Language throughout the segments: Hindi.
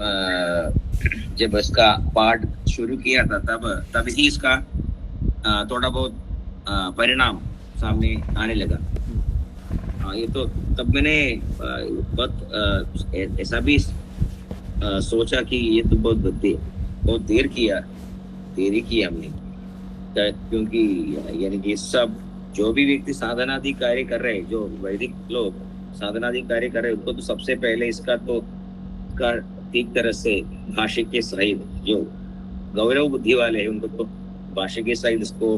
जब इसका पाठ शुरू किया था तब ही इसका थोड़ा बहुत परिणाम सामने आने लगा। हाँ, ये तो तब मैंने बहुत ऐसा भी सोचा कि ये तो बहुत देरी की हमने। क्योंकि यानी कि सब जो भी व्यक्ति साधनादि कार्य कर रहे हैं, जो वैदिक लोग साधनादि कार्य कर रहे हैं, उनको तो सबसे पहले इसका ठीक तरह से भाष्य के सहित जो गौरव बुद्धि वाले हैं उनको तो भाष्य के सहित इसको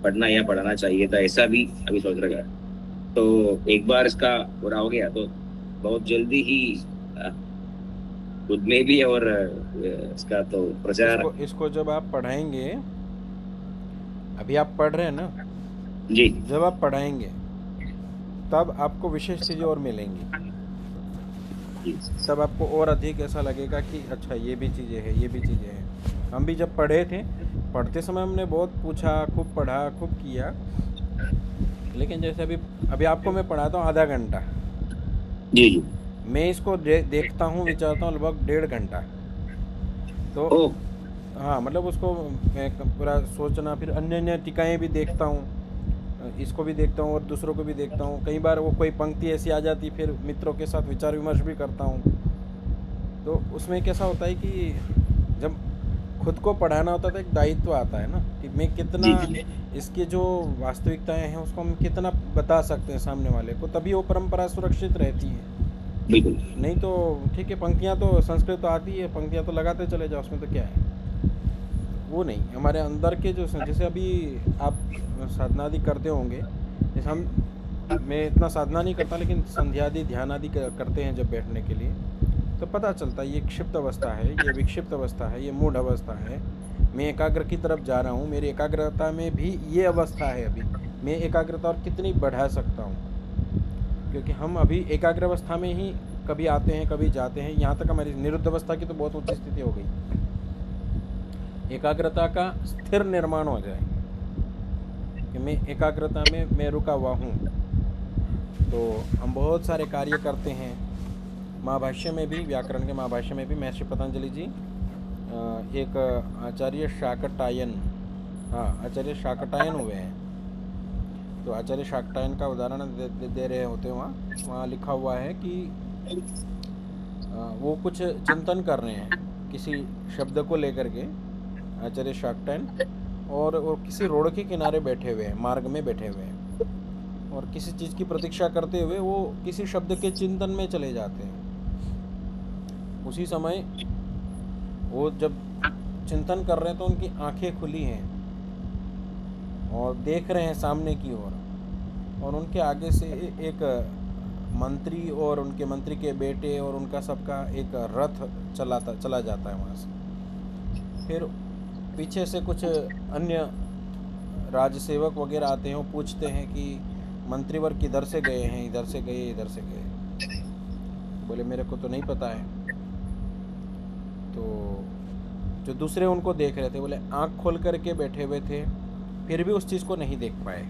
पढ़ना या पढ़ाना चाहिए था, ऐसा भी अभी सोच रहा है। तो एक बार इसका पूरा हो गया तो बहुत जल्दी ही खुद में भी और इसका तो प्रचार। इसको जब आप पढ़ाएंगे, अभी आप पढ़ रहे हैं ना, जी जब आप पढ़ाएंगे तब आपको विशेष चीज़ें और मिलेंगी। जी तब आपको और अधिक ऐसा लगेगा कि अच्छा ये भी चीज़ें हैं, ये भी चीज़ें हैं। हम भी जब पढ़े थे, पढ़ते समय हमने बहुत पूछा, खूब पढ़ा, खूब किया। लेकिन जैसे अभी अभी आपको मैं पढ़ाता हूँ आधा घंटा, जी जी। मैं इसको देखता हूँ, विचारता हूँ लगभग 1.5 घंटा। तो ओ हाँ, मतलब उसको मैं पूरा सोचना, फिर अन्य अन्य टीकाएँ भी देखता हूँ, इसको भी देखता हूँ और दूसरों को भी देखता हूँ। कई बार वो कोई पंक्ति ऐसी आ जाती, फिर मित्रों के साथ विचार विमर्श भी करता हूँ। तो उसमें कैसा होता है कि जब खुद को पढ़ाना होता है तो एक दायित्व आता है ना, कि मैं कितना जी जी इसकी जो वास्तविकताएं हैं उसको हम कितना बता सकते हैं सामने वाले को, तभी वो परंपरा सुरक्षित रहती है। बिल्कुल। नहीं तो ठीक है, पंक्तियाँ तो संस्कृत तो आती है, पंक्तियाँ तो लगाते चले जाओ, उसमें तो क्या है। वो नहीं, हमारे अंदर के जो जैसे अभी आप साधना आदि करते होंगे, जैसे हम, मैं इतना साधना नहीं करता लेकिन संध्या आदि ध्यान आदि करते हैं जब बैठने के लिए, तो पता चलता है ये क्षिप्त अवस्था है, ये विक्षिप्त अवस्था है, ये मूढ़ अवस्था है। मैं एकाग्र की तरफ जा रहा हूँ, मेरी एकाग्रता में भी ये अवस्था है। अभी मैं एकाग्रता और कितनी बढ़ा सकता हूँ, क्योंकि हम अभी एकाग्र अवस्था में ही कभी आते हैं कभी जाते हैं। यहाँ तक हमारी निरुद्ध अवस्था की तो बहुत उच्च स्थिति हो गई। एकाग्रता का स्थिर निर्माण हो जाए कि मैं एकाग्रता में मैं रुका हुआ हूँ, तो हम बहुत सारे कार्य करते हैं। महाभाष्य में भी, व्याकरण के महाभाष्य में भी महर्षि पतंजलि जी एक आचार्य शाकटायन, हाँ आचार्य शाकटायन हुए हैं। तो आचार्य शाकटायन का उदाहरण दे रहे होते हैं। वहाँ लिखा हुआ है कि वो कुछ चिंतन कर रहे हैं किसी शब्द को लेकर के, आचार्य शाकटायन, और वो किसी रोड के किनारे बैठे हुए हैं, मार्ग में बैठे हुए हैं, और किसी चीज़ की प्रतीक्षा करते हुए वो किसी शब्द के चिंतन में चले जाते हैं। उसी समय वो जब चिंतन कर रहे हैं तो उनकी आंखें खुली हैं और देख रहे हैं सामने की ओर, और उनके आगे से एक मंत्री और उनके मंत्री के बेटे और उनका सबका एक रथ चला जाता है वहाँ से। फिर पीछे से कुछ अन्य राजसेवक वगैरह आते हैं, वो पूछते हैं कि मंत्रीवर किधर से गए हैं, इधर से गए, इधर से गए। बोले मेरे को तो नहीं पता है। तो जो दूसरे उनको देख रहे थे बोले आँख खोल करके बैठे हुए थे, फिर भी उस चीज़ को नहीं देख पाए।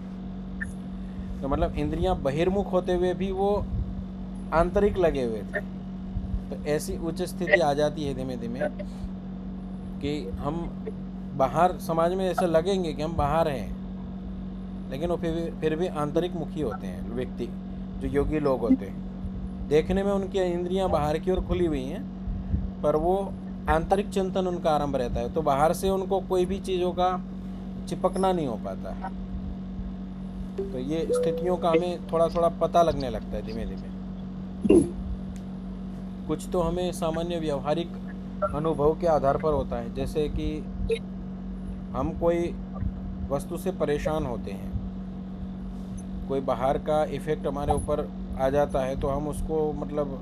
तो मतलब इंद्रियां बहिर्मुख होते हुए भी वो आंतरिक लगे हुए थे। तो ऐसी उच्च स्थिति आ जाती है धीमे धीमे कि हम बाहर समाज में ऐसे लगेंगे कि हम बाहर हैं, लेकिन वो फिर भी आंतरिक मुखी होते हैं व्यक्ति। जो योगी लोग होते हैं, देखने में उनकी इंद्रियां बाहर की ओर खुली हुई हैं, पर वो आंतरिक चिंतन उनका आरंभ रहता है। तो बाहर से उनको कोई भी चीज़ों का चिपकना नहीं हो पाता है। तो ये स्थितियों का हमें थोड़ा थोड़ा पता लगने लगता है धीमे धीमे। कुछ तो हमें सामान्य व्यवहारिक अनुभव के आधार पर होता है, जैसे कि हम कोई वस्तु से परेशान होते हैं, कोई बाहर का इफ़ेक्ट हमारे ऊपर आ जाता है, तो हम उसको मतलब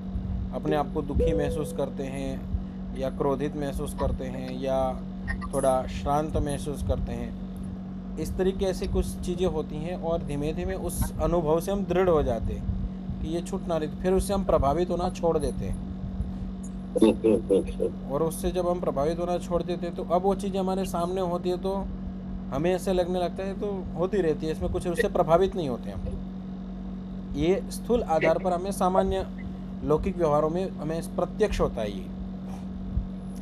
अपने आप को दुखी महसूस करते हैं, या क्रोधित महसूस करते हैं, या थोड़ा श्रांत महसूस करते हैं। इस तरीके से कुछ चीज़ें होती हैं, और धीमे धीमे उस अनुभव से हम दृढ़ हो जाते हैं कि ये छूट ना रही, फिर उससे हम प्रभावित होना छोड़ देते हैं। और उससे जब हम प्रभावित होना छोड़ देते हैं तो अब वो चीज़ हमारे सामने होती है तो हमें ऐसे लगने लगता है तो होती रहती है, इसमें कुछ उससे प्रभावित नहीं होते हम। ये स्थूल आधार पर हमें सामान्य लौकिक व्यवहारों में हमें प्रत्यक्ष होता है ये।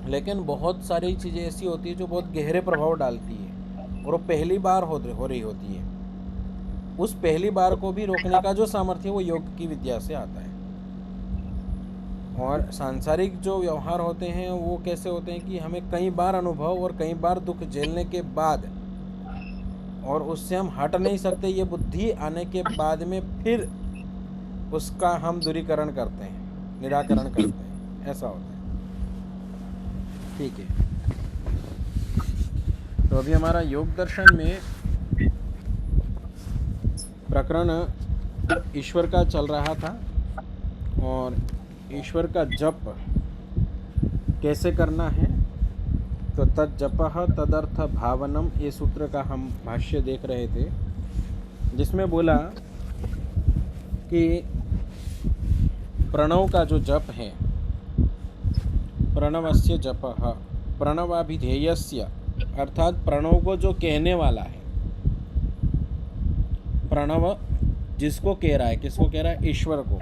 लेकिन बहुत सारी चीज़ें ऐसी होती है जो बहुत गहरे प्रभाव डालती है और वो पहली बार हो रही होती है। उस पहली बार को भी रोकने का जो सामर्थ्य है वो योग की विद्या से आता है। और सांसारिक जो व्यवहार होते हैं वो कैसे होते हैं कि हमें कई बार अनुभव और कई बार दुख झेलने के बाद और उससे हम हट नहीं सकते, ये बुद्धि आने के बाद में फिर उसका हम दूरीकरण करते हैं, निराकरण करते हैं, ऐसा होता है। ठीक है, तो अभी हमारा योग दर्शन में प्रकरण ईश्वर का चल रहा था और ईश्वर का जप कैसे करना है, तो तज्जपः तदर्थ भावनम, ये सूत्र का हम भाष्य देख रहे थे, जिसमें बोला कि प्रणव का जो जप है, प्रणवस्य जपः, प्रणवाभिधेयस्य, अर्थात प्रणव को जो कहने वाला है, प्रणव जिसको कह रहा है, किसको कह रहा है, ईश्वर को,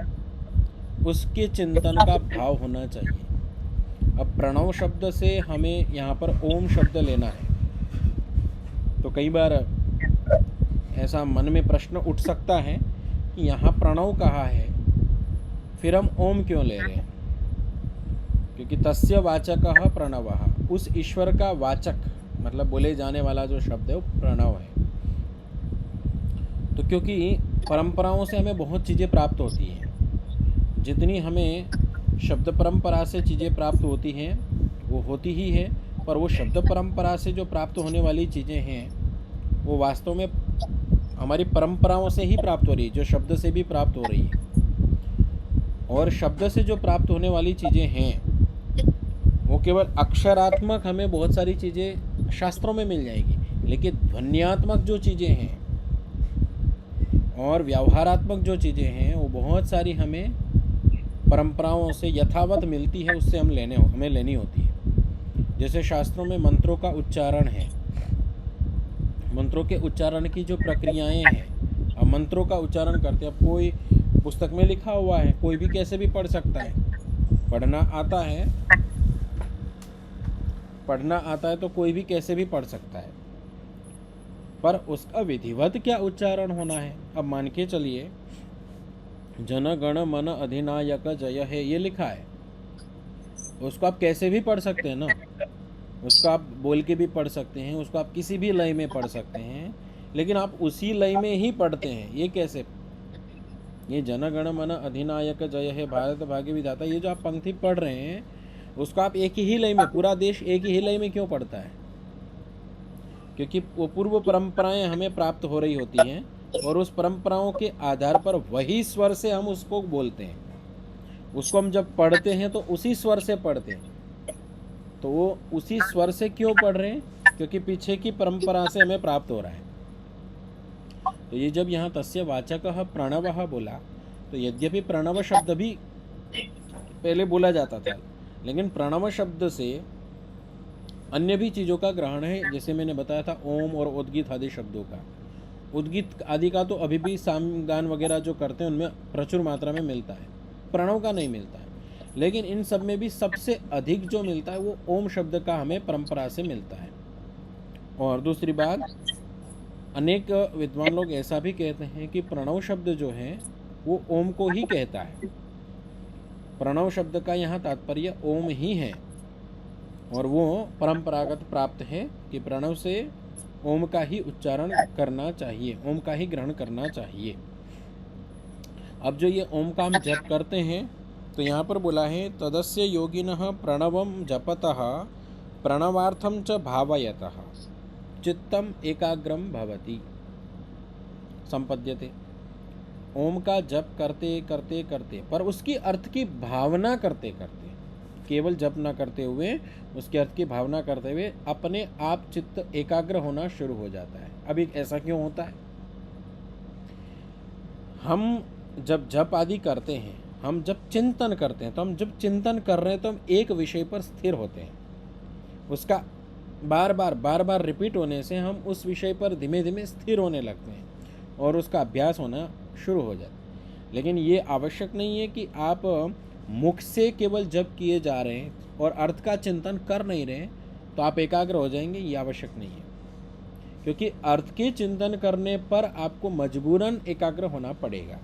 उसके चिंतन का भाव होना चाहिए। अब प्रणव शब्द से हमें यहाँ पर ओम शब्द लेना है, तो कई बार ऐसा मन में प्रश्न उठ सकता है कि यहाँ प्रणव कहा है, फिर हम ओम क्यों ले रहे हैं? क्योंकि तस्य वाचकः प्रणवः, उस ईश्वर का वाचक मतलब बोले जाने वाला जो शब्द है वो प्रणव है। तो क्योंकि परंपराओं से हमें बहुत चीज़ें प्राप्त होती हैं, जितनी हमें शब्द परंपरा से चीज़ें प्राप्त होती हैं वो होती ही है, पर वो शब्द परंपरा से जो प्राप्त होने वाली चीज़ें हैं वो वास्तव में हमारी परंपराओं से ही प्राप्त हो रही है, जो शब्द से भी प्राप्त हो रही है। और शब्द से जो प्राप्त होने वाली चीज़ें हैं वो केवल अक्षरात्मक हमें बहुत सारी चीज़ें शास्त्रों में मिल जाएगी, लेकिन ध्वन्यात्मक जो चीज़ें हैं और व्यवहारात्मक जो चीज़ें हैं वो बहुत सारी हमें परंपराओं से यथावत मिलती है, उससे हमें लेनी होती है। जैसे शास्त्रों में मंत्रों का उच्चारण है, मंत्रों के उच्चारण की जो प्रक्रियाएं हैं, अब मंत्रों का उच्चारण करते हैं, अब कोई पुस्तक में लिखा हुआ है, कोई भी कैसे भी पढ़ सकता है, पढ़ना आता है तो कोई भी कैसे भी पढ़ सकता है, पर उसका विधिवत क्या उच्चारण होना है। अब मान के चलिए जन गण मन अधिनायक जय है, ये लिखा है, उसको आप कैसे भी पढ़ सकते हैं ना, उसको आप बोल के भी पढ़ सकते हैं, उसको आप किसी भी लय में पढ़ सकते हैं, लेकिन आप उसी लय में ही पढ़ते हैं। ये कैसे? ये जन गण मन अधिनायक जय है भारत भाग्य विधाता, ये जो आप पंक्ति पढ़ रहे हैं उसको आप एक ही लय में, पूरा देश एक ही लय में क्यों पढ़ता है? क्योंकि वो पूर्व परंपराएं हमें प्राप्त हो रही होती हैं और उस परंपराओं के आधार पर वही स्वर से हम उसको बोलते हैं। उसको हम जब पढ़ते हैं तो उसी स्वर से पढ़ते हैं, तो वो उसी स्वर से क्यों पढ़ रहे हैं? क्योंकि पीछे की परंपरा से हमें प्राप्त हो रहा है। तो ये जब यहाँ तस्य वाचकः प्रणवः बोला, तो यद्यपि प्रणव शब्द भी पहले बोला जाता था, लेकिन प्रणव शब्द से अन्य भी चीज़ों का ग्रहण है। जैसे मैंने बताया था ओम और उद्गीत आदि शब्दों का, उद्गीत आदि का तो अभी भी सामगान वगैरह जो करते हैं उनमें प्रचुर मात्रा में मिलता है, प्रणव का नहीं मिलता है। लेकिन इन सब में भी सबसे अधिक जो मिलता है वो ओम शब्द का हमें परंपरा से मिलता है। और दूसरी बात, अनेक विद्वान लोग ऐसा भी कहते हैं कि प्रणव शब्द जो है वो ओम को ही कहता है। प्रणव शब्द का यहाँ तात्पर्य ओम ही है और वो परंपरागत प्राप्त है कि प्रणव से ओम का ही उच्चारण करना चाहिए, ओम का ही ग्रहण करना चाहिए। अब जो ये ओम का हम जप करते हैं, तो यहाँ पर बोला है तदस्य योगिनः प्रणवम जपतः प्रणवार्थम च भावयतः चित्तम एकाग्रम भवति संपद्यते। ओम का जप करते करते करते, पर उसकी अर्थ की भावना करते करते, केवल जप न करते हुए उसके अर्थ की भावना करते हुए अपने आप चित्त एकाग्र होना शुरू हो जाता है। अभी ऐसा क्यों होता है? हम जब जप आदि करते हैं, हम जब चिंतन करते हैं, तो हम जब चिंतन कर रहे हैं तो हम एक विषय पर स्थिर होते हैं। उसका बार बार रिपीट होने से हम उस विषय पर धीमे धीमे स्थिर होने लगते हैं और उसका अभ्यास होना शुरू हो जाता है। लेकिन ये आवश्यक नहीं है कि आप मुख से केवल जप किए जा रहे हैं और अर्थ का चिंतन कर नहीं रहे हैं तो आप एकाग्र हो जाएंगे, ये आवश्यक नहीं है। क्योंकि अर्थ के चिंतन करने पर आपको मजबूरन एकाग्र होना पड़ेगा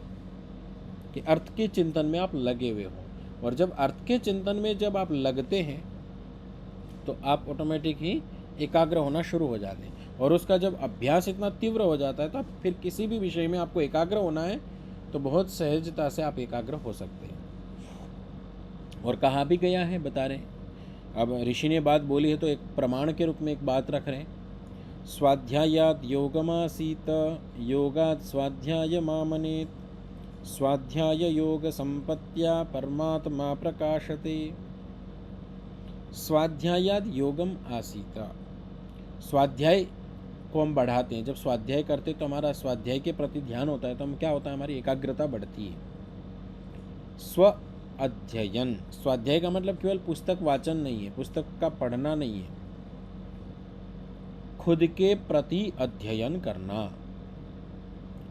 कि अर्थ के चिंतन में आप लगे हुए हो। और जब अर्थ के चिंतन में जब आप लगते हैं तो आप ऑटोमेटिक ही एकाग्र होना शुरू हो जाते हैं। और उसका जब अभ्यास इतना तीव्र हो जाता है तो आप फिर किसी भी विषय में आपको एकाग्र होना है तो बहुत सहजता से आप एकाग्र हो सकते हैं। और कहा भी गया है, बता रहे हैं, अब ऋषि ने बात बोली है तो एक प्रमाण के रूप में एक बात रख रहे हैं। स्वाध्यायाद योगमासीत योगाद स्वाध्याय मामनेत स्वाध्याय योग संपत्त्या परमात्मा प्रकाशते। स्वाध्यायाद योगम आसीत, स्वाध्याय को हम बढ़ाते हैं। जब स्वाध्याय करते तो हमारा स्वाध्याय के प्रति ध्यान होता है तो हम क्या होता है, हमारी एकाग्रता बढ़ती है। स्व अध्ययन, स्वाध्याय का मतलब केवल पुस्तक वाचन नहीं है, पुस्तक का पढ़ना नहीं है, खुद के प्रति अध्ययन करना,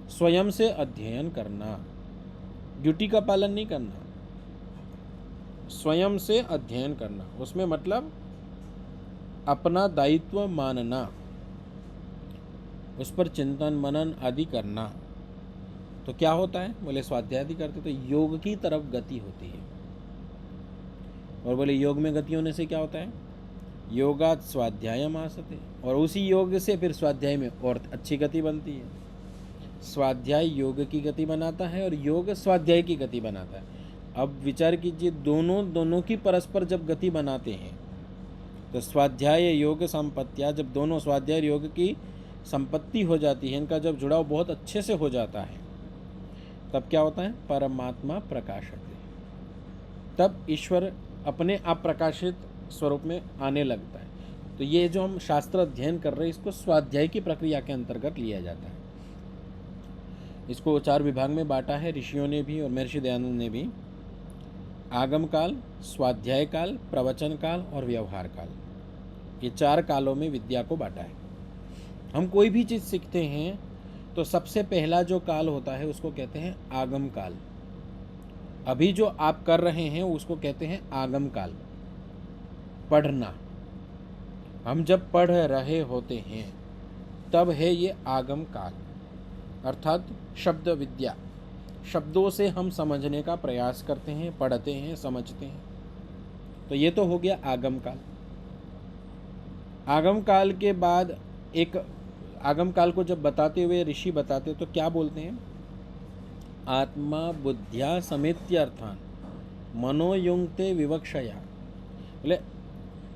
स्वयं से अध्ययन करना, ड्यूटी का पालन नहीं करना, स्वयं से अध्ययन करना। उसमें मतलब अपना दायित्व मानना, उस पर चिंतन मनन आदि करना। तो क्या होता है, बोले स्वाध्याय आदि करते तो योग की तरफ गति होती है। और बोले योग में गति होने से क्या होता है, योगात स्वाध्यायम आसते, और उसी योग से फिर स्वाध्याय में और अच्छी गति बनती है। स्वाध्याय योग की गति बनाता है और योग स्वाध्याय की गति बनाता है। अब विचार कीजिए, दोनों की परस्पर जब गति बनाते हैं तो स्वाध्याय योग संपत्तियाँ, जब दोनों स्वाध्याय योग की संपत्ति हो जाती है, इनका जब जुड़ाव बहुत अच्छे से हो जाता है, तब क्या होता है, परमात्मा प्रकाशते, तब ईश्वर अपने आप प्रकाशित स्वरूप में आने लगता है। तो ये जो हम शास्त्र अध्ययन कर रहे हैं इसको स्वाध्याय की प्रक्रिया के अंतर्गत लिया जाता है। इसको 4 विभाग में बांटा है ऋषियों ने भी और महर्षि दयानंद ने भी। आगम काल, स्वाध्याय काल, प्रवचन काल और व्यवहार काल, ये 4 कालों में विद्या को बांटा है। हम कोई भी चीज़ सीखते हैं तो सबसे पहला जो काल होता है उसको कहते हैं आगम काल। अभी जो आप कर रहे हैं उसको कहते हैं आगम काल, पढ़ना। हम जब पढ़ रहे होते हैं तब है ये आगम काल, अर्थात शब्द विद्या। शब्दों से हम समझने का प्रयास करते हैं, पढ़ते हैं, समझते हैं, तो ये तो हो गया आगम काल। आगम काल के बाद एक आगम काल को जब बताते हुए ऋषि बताते तो क्या बोलते हैं, आत्मा बुद्ध्या समेत्यर्थान मनोयुंक्ते विवक्षया। बोले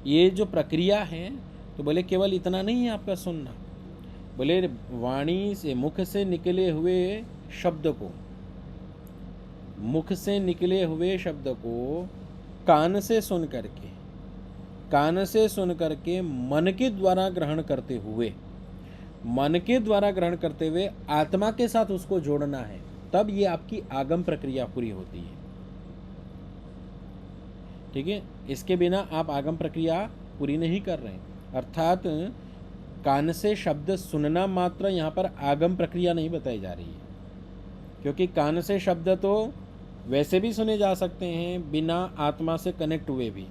ये जो प्रक्रिया है तो बोले केवल इतना नहीं है आपका सुनना, बोले वाणी से, मुख से निकले हुए शब्द को, मुख से निकले हुए शब्द को कान से सुन करके मन के द्वारा ग्रहण करते हुए, मन के द्वारा ग्रहण करते हुए आत्मा के साथ उसको जोड़ना है, तब ये आपकी आगम प्रक्रिया पूरी होती है। ठीक है, इसके बिना आप आगम प्रक्रिया पूरी नहीं कर रहे हैं। अर्थात कान से शब्द सुनना मात्र यहाँ पर आगम प्रक्रिया नहीं बताई जा रही है, क्योंकि कान से शब्द तो वैसे भी सुने जा सकते हैं बिना आत्मा से कनेक्ट हुए भी।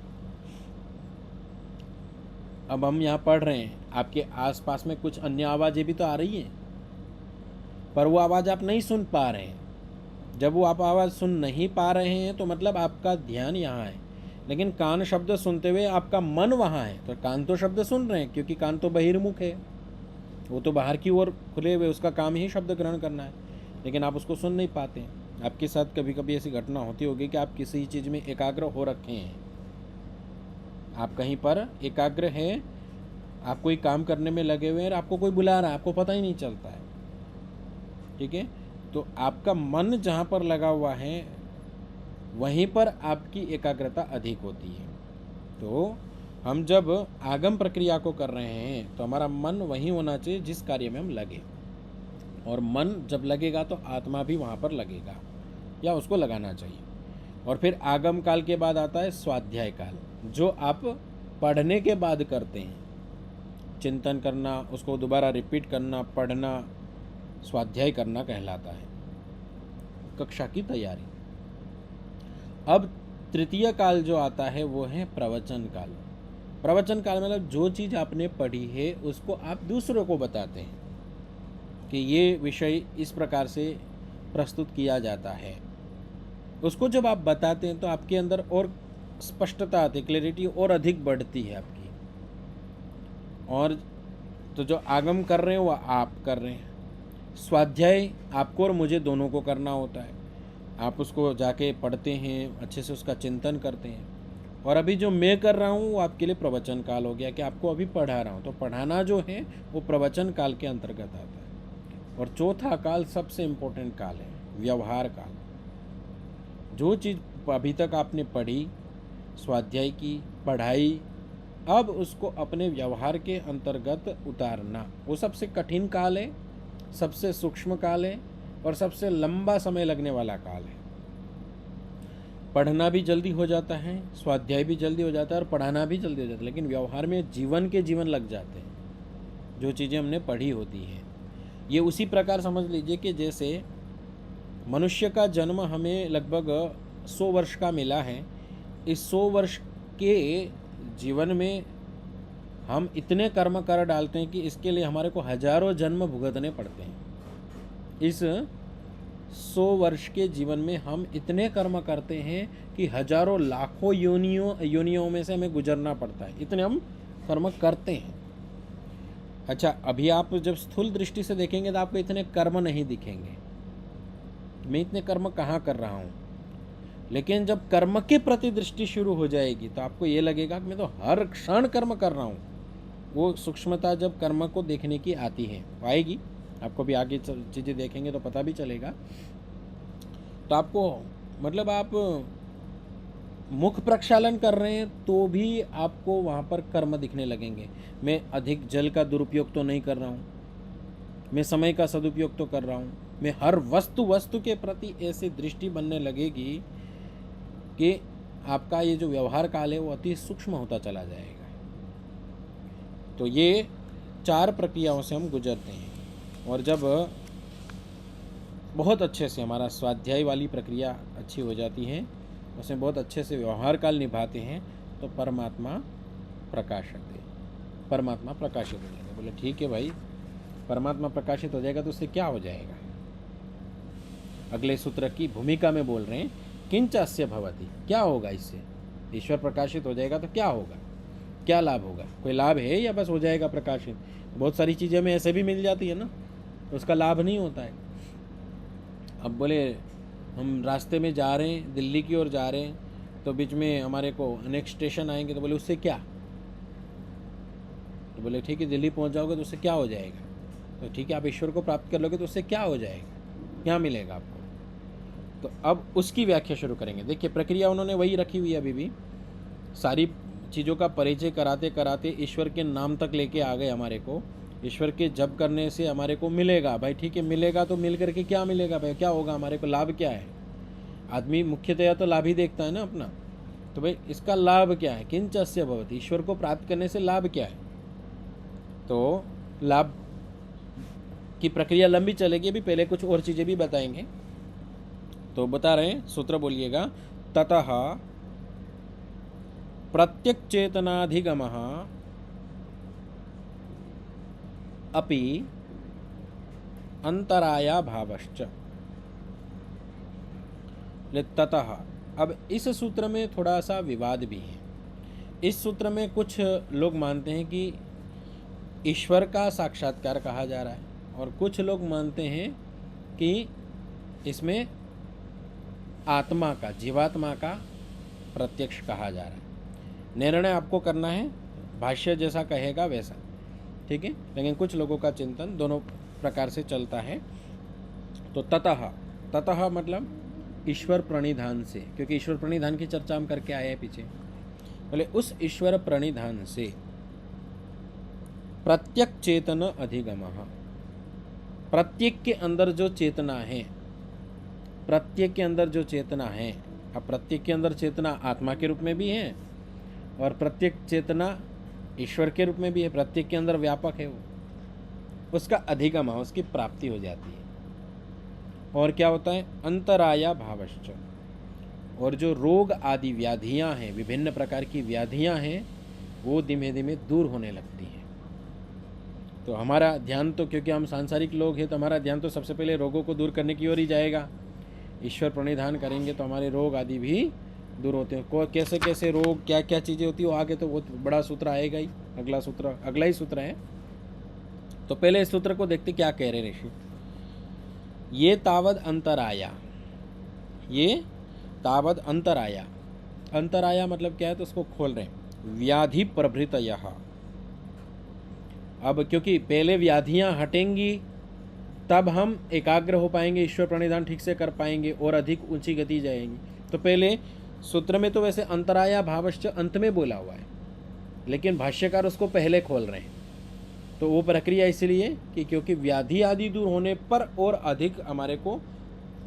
अब हम यहाँ पढ़ रहे हैं, आपके आसपास में कुछ अन्य आवाज़ें भी तो आ रही हैं, पर वो आवाज़ आप नहीं सुन पा रहे हैं। जब वो आप आवाज़ सुन नहीं पा रहे हैं तो मतलब आपका ध्यान यहाँ है, लेकिन कान शब्द सुनते हुए आपका मन वहाँ है। तो कान तो शब्द सुन रहे हैं क्योंकि कान तो बहिर्मुख है, वो तो बाहर की ओर खुले हुए, उसका काम ही शब्द ग्रहण करना है, लेकिन आप उसको सुन नहीं पाते हैं। आपके साथ कभी कभी ऐसी घटना होती होगी कि आप किसी चीज़ में एकाग्र हो रखे हैं, आप कहीं पर एकाग्र हैं, आप कोई काम करने में लगे हुए हैं और आपको कोई बुला रहा है, आपको पता ही नहीं चलता है। ठीक है, तो आपका मन जहाँ पर लगा हुआ है वहीं पर आपकी एकाग्रता अधिक होती है। तो हम जब आगम प्रक्रिया को कर रहे हैं तो हमारा मन वहीं होना चाहिए जिस कार्य में हम लगे, और मन जब लगेगा तो आत्मा भी वहाँ पर लगेगा या उसको लगाना चाहिए। और फिर आगम काल के बाद आता है स्वाध्याय काल, जो आप पढ़ने के बाद करते हैं, चिंतन करना, उसको दोबारा रिपीट करना, पढ़ना, स्वाध्याय करना कहलाता है, कक्षा की तैयारी। अब तृतीय काल जो आता है वो है प्रवचन काल। प्रवचन काल मतलब जो चीज़ आपने पढ़ी है उसको आप दूसरों को बताते हैं कि ये विषय इस प्रकार से प्रस्तुत किया जाता है। उसको जब आप बताते हैं तो आपके अंदर और स्पष्टता आती है, क्लैरिटी और अधिक बढ़ती है आपकी। और तो जो आगम कर रहे हैं वो आप कर रहे हैं, स्वाध्याय आपको और मुझे दोनों को करना होता है। आप उसको जाके पढ़ते हैं, अच्छे से उसका चिंतन करते हैं। और अभी जो मैं कर रहा हूँ वो आपके लिए प्रवचन काल हो गया कि आपको अभी पढ़ा रहा हूँ, तो पढ़ाना जो है वो प्रवचन काल के अंतर्गत आता है। और चौथा काल सबसे इम्पोर्टेंट काल है, व्यवहार काल। जो चीज़ अभी तक आपने पढ़ी, स्वाध्याय की, पढ़ाई, अब उसको अपने व्यवहार के अंतर्गत उतारना, वो सबसे कठिन काल है, सबसे सूक्ष्म काल है और सबसे लंबा समय लगने वाला काल है। पढ़ना भी जल्दी हो जाता है, स्वाध्याय भी जल्दी हो जाता है और पढ़ाना भी जल्दी हो जाता है, लेकिन व्यवहार में जीवन के जीवन लग जाते हैं जो चीज़ें हमने पढ़ी होती हैं। ये उसी प्रकार समझ लीजिए कि जैसे मनुष्य का जन्म हमें लगभग 100 वर्ष का मिला है। इस 100 वर्ष के जीवन में हम इतने कर्म कर डालते हैं कि इसके लिए हमारे को हजारों जन्म भुगतने पड़ते हैं। इस 100 वर्ष के जीवन में हम इतने कर्म करते हैं कि हजारों लाखों योनियों में से हमें गुजरना पड़ता है, इतने हम कर्म करते हैं। अच्छा, अभी आप जब स्थूल दृष्टि से देखेंगे तो आपको इतने कर्म नहीं दिखेंगे, मैं इतने कर्म कहाँ कर रहा हूँ। लेकिन जब कर्म के प्रति दृष्टि शुरू हो जाएगी तो आपको ये लगेगा कि मैं तो हर क्षण कर्म कर रहा हूँ। वो सूक्ष्मता जब कर्म को देखने की आती है, आएगी, आपको भी आगे चीज़ें देखेंगे तो पता भी चलेगा। तो आपको मतलब आप मुख प्रक्षालन कर रहे हैं तो भी आपको वहाँ पर कर्म दिखने लगेंगे। मैं अधिक जल का दुरुपयोग तो नहीं कर रहा हूँ, मैं समय का सदुपयोग तो कर रहा हूँ, मैं हर वस्तु के प्रति ऐसी दृष्टि बनने लगेगी कि आपका ये जो व्यवहार काल है वो अति सूक्ष्म होता चला जाएगा। तो ये 4 प्रक्रियाओं से हम गुजरते हैं। और जब बहुत अच्छे से हमारा स्वाध्याय वाली प्रक्रिया अच्छी हो जाती है, उसमें बहुत अच्छे से व्यवहार काल निभाते हैं, तो परमात्मा प्रकाशित हो जाएगा। बोले ठीक है भाई, परमात्मा प्रकाशित हो जाएगा तो उससे क्या हो जाएगा। अगले सूत्र की भूमिका में बोल रहे हैं, किंचास्य भवति, क्या होगा इससे। ईश्वर प्रकाशित हो जाएगा तो क्या होगा, क्या लाभ होगा, कोई लाभ है या बस हो जाएगा प्रकाशित। बहुत सारी चीज़ें हमें ऐसे भी मिल जाती है ना, तो उसका लाभ नहीं होता है। अब बोले हम रास्ते में जा रहे हैं, दिल्ली की ओर जा रहे हैं, तो बीच में हमारे को अनेक स्टेशन आएंगे, तो बोले उससे क्या, तो बोले ठीक है दिल्ली पहुंच जाओगे तो उससे क्या हो जाएगा। तो ठीक है, आप ईश्वर को प्राप्त कर लोगे तो उससे क्या हो जाएगा, क्या मिलेगा आपको। तो अब उसकी व्याख्या शुरू करेंगे। देखिए प्रक्रिया उन्होंने वही रखी हुई है, अभी भी सारी चीज़ों का परिचय कराते कराते ईश्वर के नाम तक लेके आ गए। हमारे को ईश्वर के जप करने से हमारे को मिलेगा, भाई ठीक है मिलेगा, तो मिल करके क्या मिलेगा भाई, क्या होगा हमारे को, लाभ क्या है। आदमी मुख्यतया तो लाभ ही देखता है ना अपना, तो भाई इसका लाभ क्या है, किंचस्य भवति, ईश्वर को प्राप्त करने से लाभ क्या है। तो लाभ की प्रक्रिया लंबी चलेगी, अभी पहले कुछ और चीज़ें भी बताएंगे। तो बता रहे हैं, सूत्र बोलिएगा, ततः प्रत्यक चेतनाधिगमः अपि अंतराया भावश्च। ततः, अब इस सूत्र में थोड़ा सा विवाद भी है। इस सूत्र में कुछ लोग मानते हैं कि ईश्वर का साक्षात्कार कहा जा रहा है, और कुछ लोग मानते हैं कि इसमें आत्मा का, जीवात्मा का प्रत्यक्ष कहा जा रहा है। निर्णय आपको करना है, भाष्य जैसा कहेगा वैसा, ठीक है। लेकिन कुछ लोगों का चिंतन दोनों प्रकार से चलता है। तो ततः मतलब ईश्वर प्रणिधान से, क्योंकि ईश्वर प्रणिधान की चर्चा हम करके आए हैं पीछे। बोले उस ईश्वर प्रणिधान से प्रत्यक चेतन अधिगमः, प्रत्येक के अंदर जो चेतना है, प्रत्येक के अंदर जो चेतना है, अब प्रत्येक के अंदर चेतना आत्मा के रूप में भी है और प्रत्येक चेतना ईश्वर के रूप में भी है, प्रत्येक के अंदर व्यापक है वो, उसका अधिगम, उसकी प्राप्ति हो जाती है। और क्या होता है, अंतराया भावश्च, और जो रोग आदि व्याधियां हैं, विभिन्न प्रकार की व्याधियां हैं, वो धीमे धीमे दूर होने लगती हैं। तो हमारा ध्यान तो, क्योंकि हम सांसारिक लोग हैं, तो हमारा ध्यान तो सबसे पहले रोगों को दूर करने की ओर ही जाएगा। ईश्वर प्रणिधान करेंगे तो हमारे रोग आदि भी दूर होते हैं। को कैसे कैसे रोग, क्या क्या चीज़ें होती है, वो आगे तो बहुत बड़ा सूत्र आएगा ही। अगला ही सूत्र है। तो पहले इस सूत्र को देखते क्या कह रहे ऋषि। ये तावद अंतराया, ये तावद अंतराया, अंतराया मतलब क्या है, तो उसको खोल रहे हैं। व्याधि प्रभृतयः, अब क्योंकि पहले व्याधियां हटेंगी तब हम एकाग्र हो पाएंगे, ईश्वर प्रणिधान ठीक से कर पाएंगे और अधिक ऊंची गति जाएंगी। तो पहले सूत्र में तो वैसे अंतराया भावश्च अंत में बोला हुआ है, लेकिन भाष्यकार उसको पहले खोल रहे हैं। तो वो प्रक्रिया इसलिए कि क्योंकि व्याधि आदि दूर होने पर और अधिक हमारे को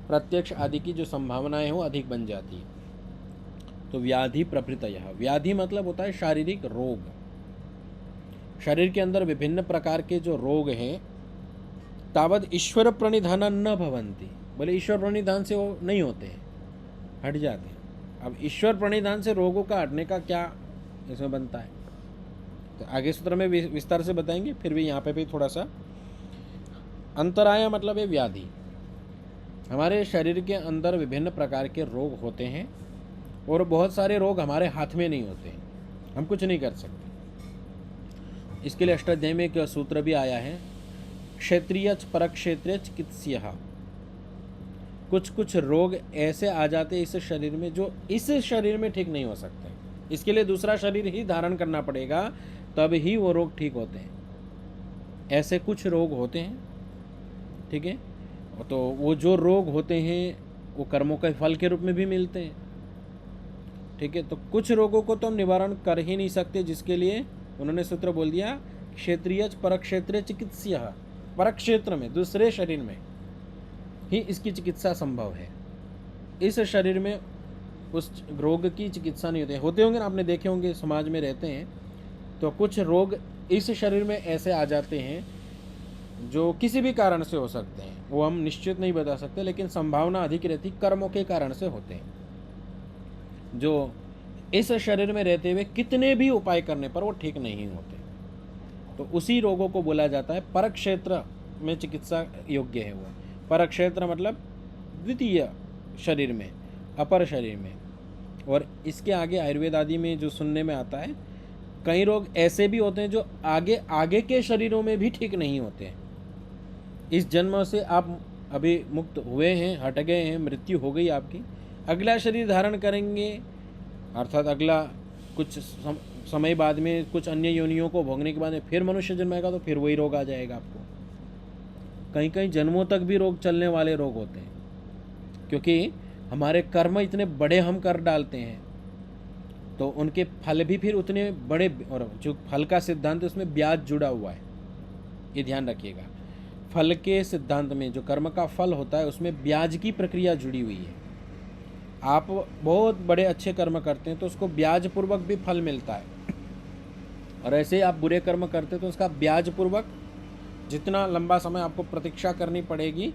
प्रत्यक्ष आदि की जो संभावनाएं हो अधिक बन जाती है। तो व्याधि प्रभृतयः, व्याधि मतलब होता है शारीरिक रोग। शरीर के अंदर विभिन्न प्रकार के जो रोग हैं, तावद ईश्वर प्रणिधान न भवन्ति, बोले ईश्वर प्रणिधान से वो नहीं होते हैं, हट जाते हैं। अब ईश्वर प्रणिधान से रोगों का हटने का क्या इसमें बनता है, तो आगे सूत्र में विस्तार से बताएंगे। फिर भी यहाँ पे भी थोड़ा सा अंतराय मतलब है व्याधि। हमारे शरीर के अंदर विभिन्न प्रकार के रोग होते हैं और बहुत सारे रोग हमारे हाथ में नहीं होते हैं, हम कुछ नहीं कर सकते। इसके लिए अष्टाध्यायी में एक सूत्र भी आया है, क्षेत्रीय परक्षेत्रीय चिकित्स्यः। कुछ कुछ रोग ऐसे आ जाते हैं इस शरीर में जो इस शरीर में ठीक नहीं हो सकते, इसके लिए दूसरा शरीर ही धारण करना पड़ेगा, तब ही वो रोग ठीक होते हैं। ऐसे कुछ रोग होते हैं, ठीक है। तो वो जो रोग होते हैं वो कर्मों के फल के रूप में भी मिलते हैं, ठीक है। तो कुछ रोगों को तो हम निवारण कर ही नहीं सकते, जिसके लिए उन्होंने सूत्र बोल दिया क्षेत्रीय परक्षेत्रीय चिकित्स्यः। परक्षेत्र में, दूसरे शरीर में ही इसकी चिकित्सा संभव है, इस शरीर में उस रोग की चिकित्सा नहीं होते होंगे ना, आपने देखे होंगे, समाज में रहते हैं तो कुछ रोग इस शरीर में ऐसे आ जाते हैं जो किसी भी कारण से हो सकते हैं, वो हम निश्चित नहीं बता सकते, लेकिन संभावना अधिक रहती कर्मों के कारण से होते हैं, जो इस शरीर में रहते हुए कितने भी उपाय करने पर वो ठीक नहीं होते। तो उसी रोगों को बोला जाता है परक्षेत्र में चिकित्सा योग्य है। वो परक्षेत्र मतलब द्वितीय शरीर में, अपर शरीर में। और इसके आगे आयुर्वेद आदि में जो सुनने में आता है, कई रोग ऐसे भी होते हैं जो आगे आगे के शरीरों में भी ठीक नहीं होते हैं। इस जन्म से आप अभी मुक्त हुए हैं, हट गए हैं, मृत्यु हो गई आपकी, अगला शरीर धारण करेंगे, अर्थात अगला कुछ समय बाद में कुछ अन्य योनियों को भोगने के बाद में फिर मनुष्य जन्मेगा, तो फिर वही रोग आ जाएगा आपको। कहीं कहीं जन्मों तक भी रोग चलने वाले रोग होते हैं, क्योंकि हमारे कर्म इतने बड़े हम कर डालते हैं, तो उनके फल भी फिर उतने बड़े। और जो फल का सिद्धांत है उसमें ब्याज जुड़ा हुआ है, ये ध्यान रखिएगा। फल के सिद्धांत में जो कर्म का फल होता है उसमें ब्याज की प्रक्रिया जुड़ी हुई है। आप बहुत बड़े अच्छे कर्म करते हैं तो उसको ब्याज पूर्वक भी फल मिलता है, और ऐसे ही आप बुरे कर्म करते हैं तो उसका ब्याज पूर्वक जितना लंबा समय आपको प्रतीक्षा करनी पड़ेगी,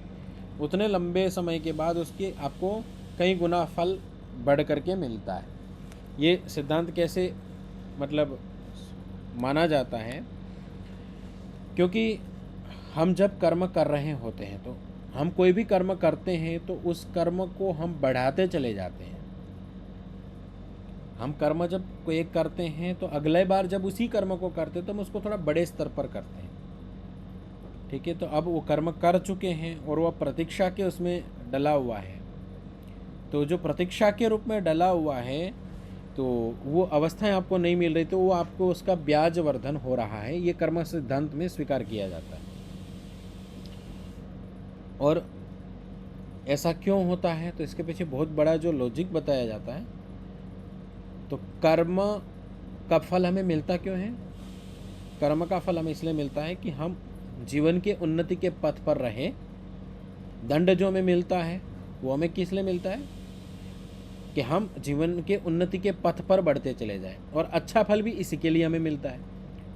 उतने लंबे समय के बाद उसकी आपको कई गुना फल बढ़ करके मिलता है। ये सिद्धांत कैसे मतलब माना जाता है, क्योंकि हम जब कर्म कर रहे होते हैं, तो हम कोई भी कर्म करते हैं तो उस कर्म को हम बढ़ाते चले जाते हैं। हम कर्म जब कोई एक करते हैं तो अगले बार जब उसी कर्म को करते हैं तो हम उसको थोड़ा बड़े स्तर पर करते हैं, ठीक है। तो अब वो कर्म कर चुके हैं और वह प्रतीक्षा के उसमें डला हुआ है, तो जो प्रतीक्षा के रूप में डला हुआ है तो वो अवस्थाएं आपको नहीं मिल रही, तो वो आपको उसका ब्याज वर्धन हो रहा है, ये कर्म सिद्धांत में स्वीकार किया जाता है। और ऐसा क्यों होता है, तो इसके पीछे बहुत बड़ा जो लॉजिक बताया जाता है। तो कर्म का फल हमें मिलता क्यों है? कर्म का फल हमें इसलिए मिलता है कि हम जीवन के उन्नति के पथ पर रहें। दंड जो हमें मिलता है वो हमें किस लिए मिलता है कि हम जीवन के उन्नति के पथ पर बढ़ते चले जाएं, और अच्छा फल भी इसी के लिए हमें मिलता है।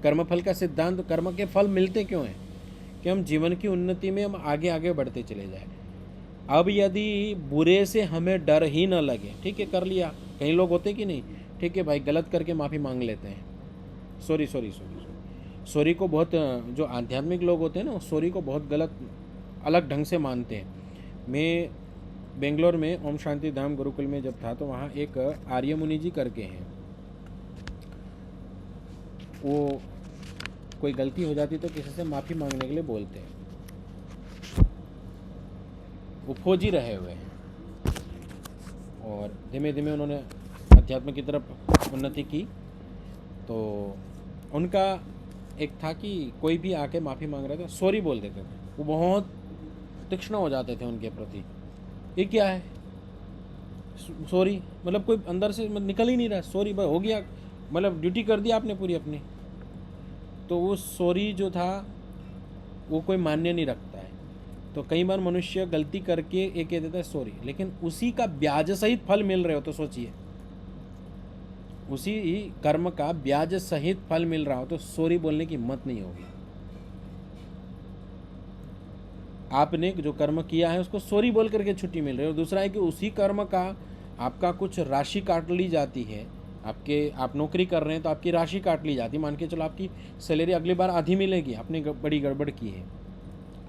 कर्म फल का सिद्धांत, कर्म के फल मिलते क्यों हैं कि हम जीवन की उन्नति में हम आगे आगे बढ़ते चले जाएं। अब यदि बुरे से हमें डर ही न लगे, ठीक है कर लिया, कई लोग होते कि नहीं, ठीक है भाई गलत करके माफ़ी मांग लेते हैं, sorry sorry sorry sorry, sorry को बहुत जो आध्यात्मिक लोग होते हैं ना सॉरी को बहुत गलत अलग ढंग से मानते हैं। मैं बेंगलोर में ओम शांति धाम गुरुकुल में जब था तो वहाँ एक आर्य मुनि जी करके हैं, वो कोई गलती हो जाती तो किसी से माफ़ी मांगने के लिए बोलते हैं। वो फौजी रहे हुए हैं और धीमे धीमे उन्होंने अध्यात्म की तरफ उन्नति की। तो उनका एक था कि कोई भी आके माफ़ी मांग रहा था सॉरी बोल देते थे, वो बहुत तीक्ष्ण हो जाते थे उनके प्रति, ये क्या है सॉरी, मतलब कोई अंदर से निकल ही नहीं रहा, सॉरी हो गया, मतलब ड्यूटी कर दी आपने पूरी अपनी। तो वो सॉरी जो था वो कोई मान्य नहीं रखता है। तो कई बार मनुष्य गलती करके ये कह देता है सॉरी, लेकिन उसी का ब्याज सहित फल मिल रहे हो तो सोचिए, उसी कर्म का ब्याज सहित फल मिल रहा हो तो सॉरी बोलने की हिम्मत नहीं होगी। आपने जो कर्म किया है उसको सॉरी बोल करके छुट्टी मिल रही है, और दूसरा है कि उसी कर्म का आपका कुछ राशि काट ली जाती है, आप नौकरी कर रहे हैं तो आपकी राशि काट ली जाती है, मान के चलो आपकी सैलरी अगली बार आधी मिलेगी, आपने बड़ी गड़बड़ की है,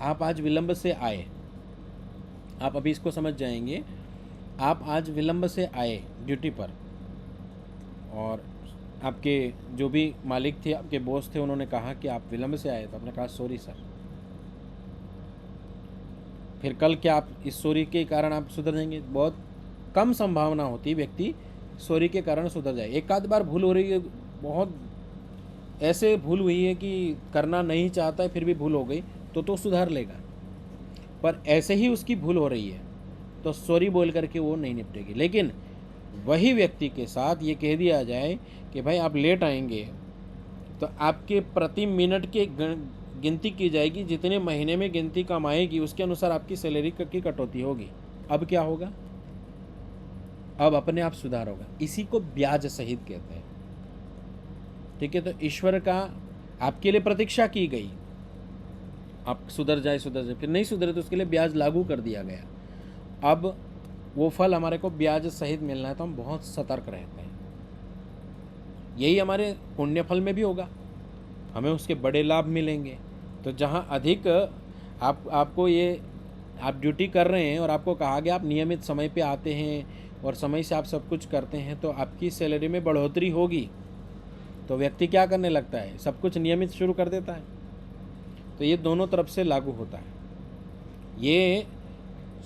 आप आज विलंब से आए, आप अभी इसको समझ जाएंगे, आप आज विलंब से आए ड्यूटी पर और आपके जो भी मालिक थे, आपके बॉस थे, उन्होंने कहा कि आप विलंब से आए, तो आपने कहा सॉरी सर। फिर कल क्या आप इस सॉरी के कारण आप सुधर जाएंगे? बहुत कम संभावना होती है व्यक्ति सॉरी के कारण सुधर जाए। एक आध बार भूल हो रही है, बहुत ऐसे भूल हुई है कि करना नहीं चाहता है फिर भी भूल हो गई तो सुधार लेगा, पर ऐसे ही उसकी भूल हो रही है तो सॉरी बोल करके वो नहीं निपटेगी। लेकिन वही व्यक्ति के साथ ये कह दिया जाए कि भाई आप लेट आएंगे तो आपके प्रति मिनट के गिनती की जाएगी, जितने महीने में गिनती कम आएगी उसके अनुसार आपकी सैलरी की कटौती होगी। अब क्या होगा? अब अपने आप सुधार होगा। इसी को ब्याज सहित कहते हैं। ठीक है, तो ईश्वर का आपके लिए प्रतीक्षा की गई, आप सुधर जाए, फिर नहीं सुधरे तो उसके लिए ब्याज लागू कर दिया गया। अब वो फल हमारे को ब्याज सहित मिलना है तो हम बहुत सतर्क रहते हैं। यही हमारे पुण्य फल में भी होगा, हमें उसके बड़े लाभ मिलेंगे। तो जहाँ अधिक आपको ये आप ड्यूटी कर रहे हैं और आपको कहा गया आप नियमित समय पे आते हैं और समय से आप सब कुछ करते हैं तो आपकी सैलरी में बढ़ोतरी होगी, तो व्यक्ति क्या करने लगता है? सब कुछ नियमित शुरू कर देता है। तो ये दोनों तरफ से लागू होता है। ये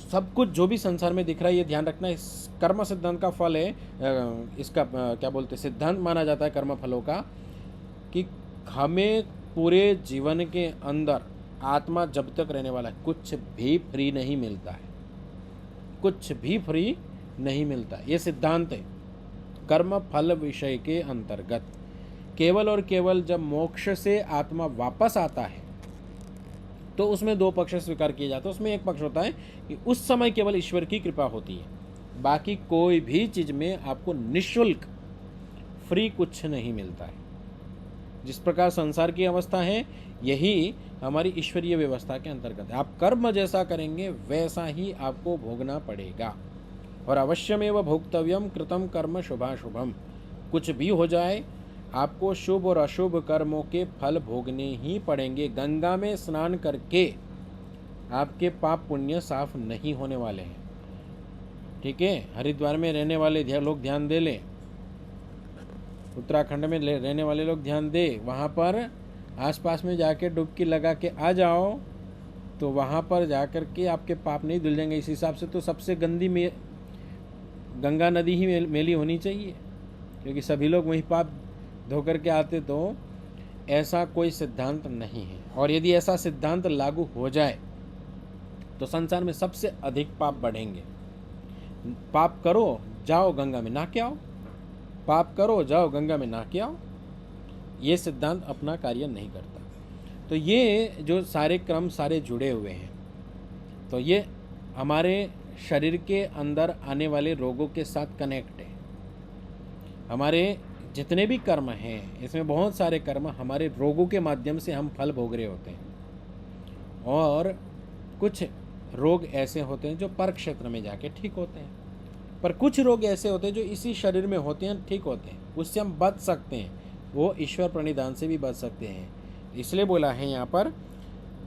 सब कुछ जो भी संसार में दिख रहा है ये ध्यान रखना, इस कर्म सिद्धांत का फल है, इसका क्या बोलते हैं, सिद्धांत माना जाता है कर्म फलों का, कि हमें पूरे जीवन के अंदर आत्मा जब तक रहने वाला है कुछ भी फ्री नहीं मिलता है, कुछ भी फ्री नहीं मिलता। ये सिद्धांत है कर्म फल विषय के अंतर्गत। केवल और केवल जब मोक्ष से आत्मा वापस आता है तो उसमें दो पक्ष स्वीकार किए जाते हैं। उसमें एक पक्ष होता है कि उस समय केवल ईश्वर की कृपा होती है, बाकी कोई भी चीज़ में आपको निःशुल्क फ्री कुछ नहीं मिलता है। जिस प्रकार संसार की अवस्था है यही हमारी ईश्वरीय व्यवस्था के अंतर्गत है। आप कर्म जैसा करेंगे वैसा ही आपको भोगना पड़ेगा, और अवश्यमेव भोक्तव्यम कृतम कर्म शुभाशुभम। कुछ भी हो जाए आपको शुभ और अशुभ कर्मों के फल भोगने ही पड़ेंगे। गंगा में स्नान करके आपके पाप पुण्य साफ नहीं होने वाले हैं। ठीक है, हरिद्वार में रहने वाले लोग ध्यान दे लें, उत्तराखंड में रहने वाले लोग ध्यान दे, वहाँ पर आसपास में जाके डुबकी लगा के आ जाओ तो वहाँ पर जाकर के आपके पाप नहीं धुल जाएंगे। इस हिसाब से तो सबसे गंदी गंगा नदी ही मेली होनी चाहिए, क्योंकि सभी लोग वहीं पाप धो करके आते। तो ऐसा कोई सिद्धांत नहीं है, और यदि ऐसा सिद्धांत लागू हो जाए तो संसार में सबसे अधिक पाप बढ़ेंगे। पाप करो जाओ गंगा में नहा के आओ, पाप करो जाओ गंगा में नहा के आओ, ये सिद्धांत अपना कार्य नहीं करता। तो ये जो सारे क्रम सारे जुड़े हुए हैं, तो ये हमारे शरीर के अंदर आने वाले रोगों के साथ कनेक्ट है। हमारे जितने भी कर्म हैं इसमें बहुत सारे कर्म हमारे रोगों के माध्यम से हम फल भोग रहे होते हैं, और कुछ रोग ऐसे होते हैं जो पर क्षेत्र में जाके ठीक होते हैं, पर कुछ रोग ऐसे होते हैं जो इसी शरीर में होते हैं, ठीक होते हैं, उससे हम बच सकते हैं, वो ईश्वर प्रणिधान से भी बच सकते हैं। इसलिए बोला है यहाँ पर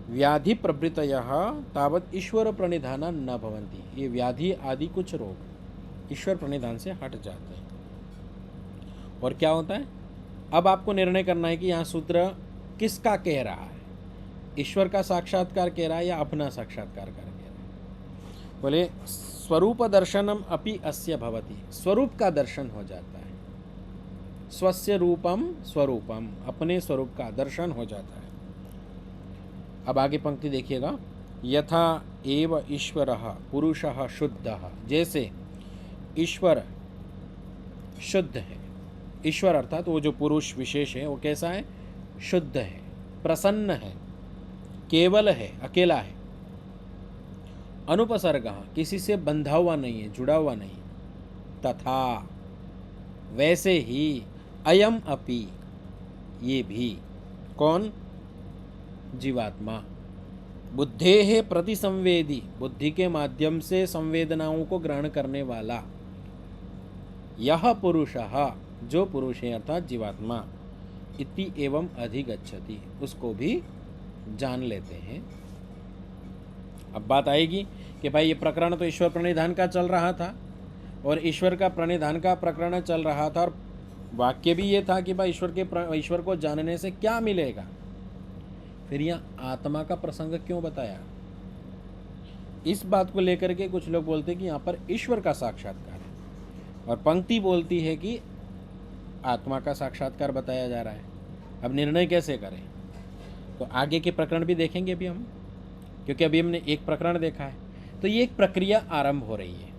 व्याधि प्रभृतयः तावत् ईश्वर प्रणिधान न भवन्ति। ये व्याधि आदि कुछ रोग ईश्वर प्रणिधान से हट जाते हैं। और क्या होता है, अब आपको निर्णय करना है कि यहाँ सूत्र किसका कह रहा है, ईश्वर का साक्षात्कार कह रहा है या अपना साक्षात्कार कर कह रहा है। बोले स्वरूप दर्शनम अपि अस्य भवति, स्वरूप का दर्शन हो जाता है, स्वस्य रूपम स्वरूपम, अपने स्वरूप का दर्शन हो जाता है। अब आगे पंक्ति देखिएगा, यथा एव ईश्वरः पुरुषः शुद्धः, जैसे ईश्वर शुद्ध है, ईश्वर अर्थात वो जो पुरुष विशेष है वो कैसा है, शुद्ध है, प्रसन्न है, केवल है, अकेला है, अनुपसर्गः, किसी से बंधा हुआ नहीं है, जुड़ा हुआ नहीं, तथा वैसे ही अयम अपि, ये भी, कौन, जीवात्मा, बुद्धेः प्रतिसंवेदी, बुद्धि के माध्यम से संवेदनाओं को ग्रहण करने वाला, यह पुरुषः, जो पुरुष है अर्थात जीवात्मा, इति एवं अधिगच्छति, उसको भी जान लेते हैं। अब बात आएगी कि भाई ये प्रकरण तो ईश्वर प्रणिधान का चल रहा था, और ईश्वर का प्रणिधान का प्रकरण चल रहा था, और वाक्य भी ये था कि भाई ईश्वर को जानने से क्या मिलेगा, फिर यहाँ आत्मा का प्रसंग क्यों बताया। इस बात को लेकर के कुछ लोग बोलते हैं कि यहाँ पर ईश्वर का साक्षात्कार है, और पंक्ति बोलती है कि आत्मा का साक्षात्कार बताया जा रहा है। अब निर्णय कैसे करें, तो आगे के प्रकरण भी देखेंगे अभी हम, क्योंकि अभी हमने एक प्रकरण देखा है, तो ये एक प्रक्रिया आरंभ हो रही है,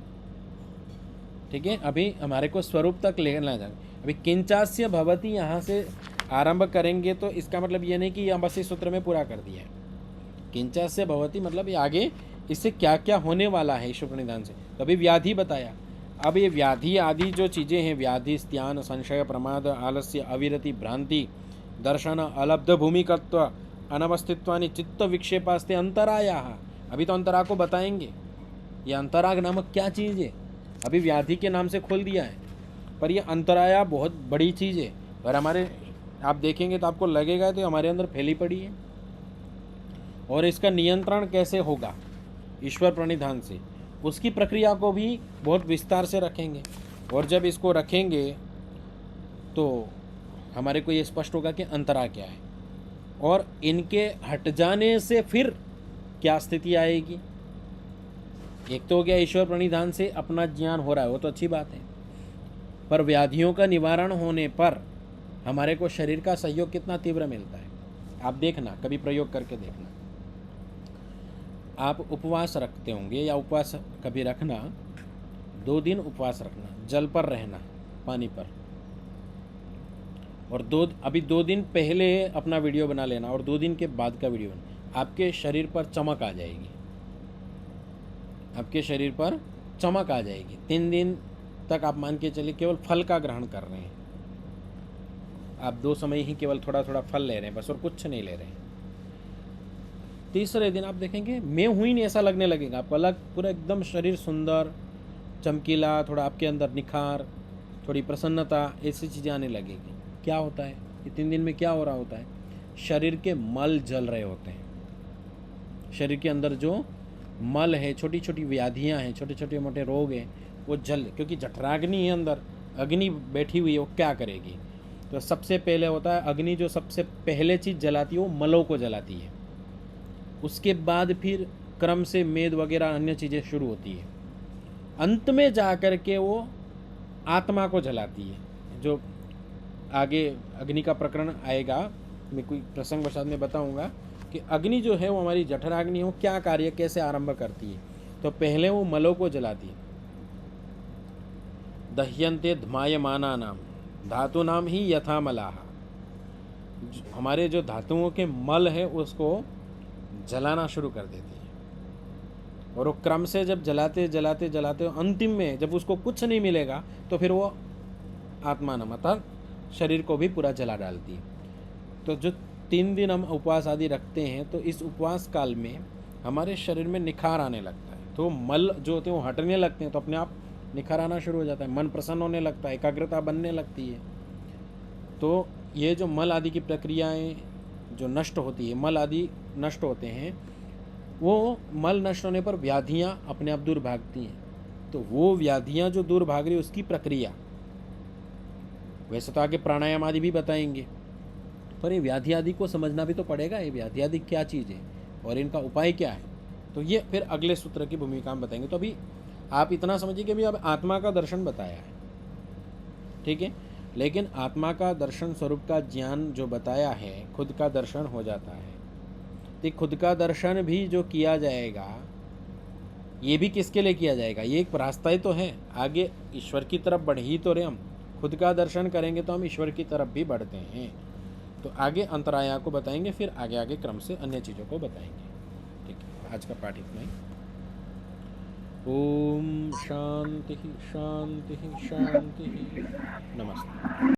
ठीक है। अभी हमारे को स्वरूप तक लेना जाए, अभी किंचास्य भवति यहाँ से आरंभ करेंगे, तो इसका मतलब ये नहीं कि यहाँ बस इस सूत्र में पूरा कर दिया है। किंचास्य भवति मतलब ये आगे इससे क्या क्या होने वाला है ईश्वर प्रणिधान से, तो अभी व्याधि बताया। अब ये व्याधि आदि जो चीज़ें हैं, व्याधि, स्त्यान, संशय, प्रमाद, आलस्य, अविरति, भ्रांति, दर्शन, अलब्ध भूमिकत्व, अनवस्थित्वानि, चित्त विक्षेपास्ते अंतरायाः, अभी तो अंतरा को बताएंगे, ये अंतराग नामक क्या चीज़ है, अभी व्याधि के नाम से खोल दिया है, पर ये अंतराया बहुत बड़ी चीज़ है, और हमारे आप देखेंगे तो आपको लगेगा तो हमारे अंदर फैली पड़ी है, और इसका नियंत्रण कैसे होगा ईश्वर प्रणिधान से, उसकी प्रक्रिया को भी बहुत विस्तार से रखेंगे। और जब इसको रखेंगे तो हमारे को ये स्पष्ट होगा कि अंतरा क्या है, और इनके हट जाने से फिर क्या स्थिति आएगी। एक तो हो गया ईश्वर प्रणिधान से अपना ज्ञान हो रहा है, वो तो अच्छी बात है, पर व्याधियों का निवारण होने पर हमारे को शरीर का सहयोग कितना तीव्र मिलता है। आप देखना, कभी प्रयोग करके देखना, आप उपवास रखते होंगे या उपवास कभी रखना, 2 दिन उपवास रखना, जल पर रहना, पानी पर, और अभी 2 दिन पहले अपना वीडियो बना लेना और 2 दिन के बाद का वीडियो बना, आपके शरीर पर चमक आ जाएगी, आपके शरीर पर चमक आ जाएगी। 3 दिन तक आप मान के चलिए केवल फल का ग्रहण कर रहे हैं, आप 2 समय ही केवल थोड़ा थोड़ा फल ले रहे हैं बस, और कुछ नहीं ले रहे हैं। तीसरे दिन आप देखेंगे मैं हूँ ही नहीं ऐसा लगने लगेगा आपको, अलग पूरा एकदम शरीर सुंदर, चमकीला, थोड़ा आपके अंदर निखार, थोड़ी प्रसन्नता, ऐसी चीज़ें आने लगेगी। क्या होता है ये 3 दिन में, क्या हो रहा होता है, शरीर के मल जल रहे होते हैं, शरीर के अंदर जो मल है, छोटी छोटी व्याधियाँ हैं, छोटे छोटे मोटे रोग हैं, वो जल, क्योंकि जठराग्नि है अंदर, अग्नि बैठी हुई है, वो क्या करेगी। तो सबसे पहले होता है अग्नि, जो सबसे पहले चीज़ जलाती है वो मलों को जलाती है, उसके बाद फिर क्रम से मेद वगैरह अन्य चीज़ें शुरू होती है, अंत में जा कर के वो आत्मा को जलाती है। जो आगे अग्नि का प्रकरण आएगा, मैं कोई प्रसंग वशात में बताऊंगा कि अग्नि जो है वो हमारी जठराग्नि, वो क्या कार्य कैसे आरंभ करती है। तो पहले वो मलों को जलाती है, दह्यन्ते धमायमाना नाम धातु नाम ही यथा मलाह, हमारे जो धातुओं के मल है उसको जलाना शुरू कर देती है, और वो क्रम से जब जलाते जलाते जलाते अंतिम में जब उसको कुछ नहीं मिलेगा तो फिर वो आत्मा नाम अर्थात शरीर को भी पूरा जला डालती है। तो जो 3 दिन हम उपवास आदि रखते हैं, तो इस उपवास काल में हमारे शरीर में निखार आने लगता है। तो मल जो होते हैं वो हटने लगते हैं, तो अपने आप निखार आना शुरू हो जाता है, मन प्रसन्न होने लगता है, एकाग्रता बनने लगती है। तो ये जो मल आदि की प्रक्रियाएं जो नष्ट होती है, मल आदि नष्ट होते हैं, वो मल नष्ट होने पर व्याधियां अपने आप दूर भागती हैं। तो वो व्याधियां जो दूर भाग रही है उसकी प्रक्रिया, वैसे तो आगे प्राणायाम आदि भी बताएंगे, पर ये व्याधि आदि को समझना भी तो पड़ेगा, ये व्याधि आदि क्या चीज़ है और इनका उपाय क्या है। तो ये फिर अगले सूत्र की भूमिका में बताएंगे। तो अभी आप इतना समझिए कि अभी अब आत्मा का दर्शन बताया है, ठीक है, लेकिन आत्मा का दर्शन स्वरूप का ज्ञान जो बताया है, खुद का दर्शन हो जाता है। तो खुद का दर्शन भी जो किया जाएगा, ये भी किसके लिए किया जाएगा? ये एक रास्ता ही तो है, आगे ईश्वर की तरफ बढ़ ही तो रहे हम। खुद का दर्शन करेंगे तो हम ईश्वर की तरफ भी बढ़ते हैं। तो आगे अंतराया को बताएंगे, फिर आगे आगे क्रम से अन्य चीज़ों को बताएंगे। ठीक है, आज का पाठ इतना ही। ओम शांति शांति शांति। नमस्ते।